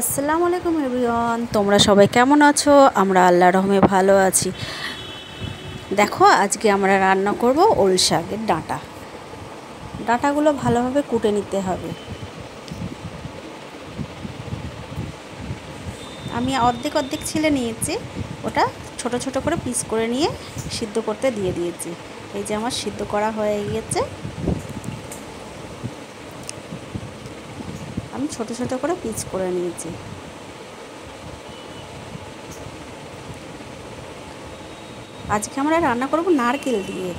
আসসালামু আলাইকুম এভরিওয়ান, তোমরা সবাই কেমন আছো? আমরা আল্লাহর রহমে ভালো আছি। দেখো, আজকে আমরা রান্না করব ওল শাকের ডাঁটা। ডাঁটাগুলো ভালোভাবে কুটে নিতে হবে। আমি অর্ধেক অর্ধেক ছিলে নিয়েছি, ওটা ছোট ছোট করে পিস করে নিয়ে সিদ্ধ করতে দিয়ে দিয়েছি। এই যে আমার সিদ্ধ করা হয়ে গিয়েছে, আমি ছোট ছোট করে পিস করে নিয়েছি। আজকে আমরা রান্না করব নারকেল দিয়ে।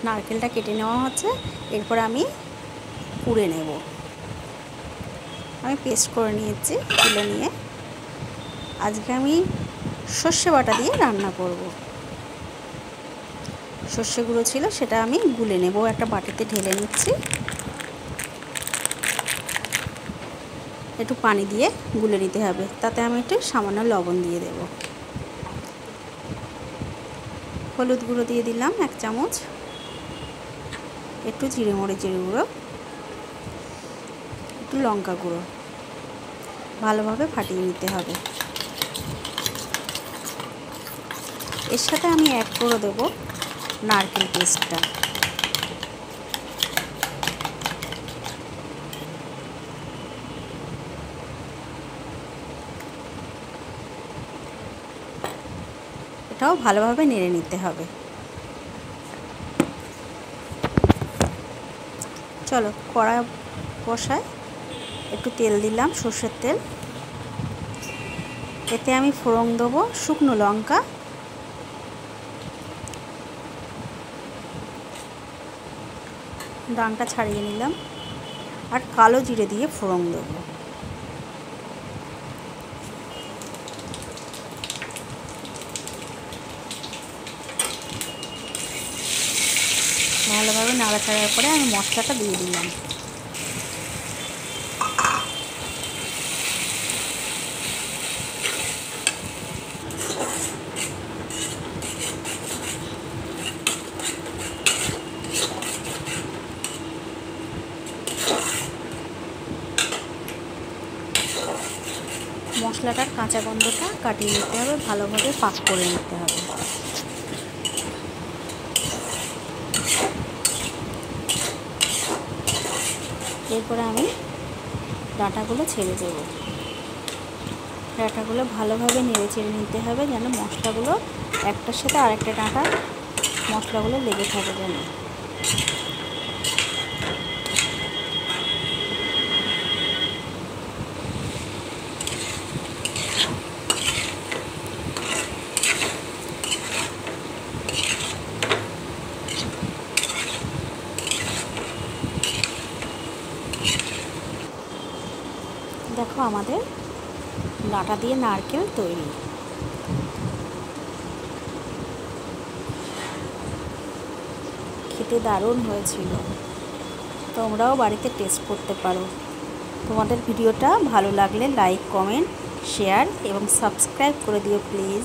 নারকেলটা কেটে নেওয়া হচ্ছে, এরপর আমি কুড়ে নেব। আমি পেস্ট করে নিয়েছি তুলে নিয়ে। আজকে আমি সর্ষে বাটা দিয়ে রান্না করব। সর্ষে গুঁড়ো ছিল, সেটা আমি গুলে নেব। একটা বাটিতে ঢেলে নিচ্ছি, একটু পানি দিয়ে গুলে নিতে হবে। তাতে আমি একটু সামান্য লবণ দিয়ে দেব। হলুদ গুঁড়ো দিয়ে দিলাম 1 চামচ, একটু জিরে মরিচের গুঁড়ো, একটু লঙ্কা গুঁড়ো। ভালোভাবে ফাটিয়ে নিতে হবে। এর সাথে আমি অ্যাড করে দেব নারকেল পেস্টটা। এটাও ভালোভাবে নেড়ে নিতে হবে। চলো, কড়াই বসায় একটু তেল দিলাম, সর্ষের তেল। এতে আমি ফোড়ন দেবো শুকনো লঙ্কা, ডাঁটা ছাড়িয়ে নিলাম, আর কালো জিরে দিয়ে ফোড়ন দেবো। ভালোভাবে নাড়াচাড়ার পরে আমি মশলাটা দিয়ে দিলাম। মশলাটার কাঁচা গন্ধটা কাটিয়ে নিতে হবে, ভালোভাবে পাক করে নিতে হবে। এরপরে আমি ডাঁটাগুলো ছেড়ে দেবো। ডাঁটাগুলো ভালোভাবে নেড়ে চেড়ে নিতে হবে, যেন মশলাগুলো একটার সাথে আরেকটা ডাঁটা মশলাগুলো লেগে থাকে যেন। দেখো, আমাদের ডাঁটা দিয়ে নারকেল তৈরি। খেতে দারুণ হয়েছিল। তোমরাও বাড়িতে টেস্ট করতে পারো। তোমাদের ভিডিওটা ভালো লাগলে লাইক, কমেন্ট, শেয়ার এবং সাবস্ক্রাইব করে দিও প্লিজ।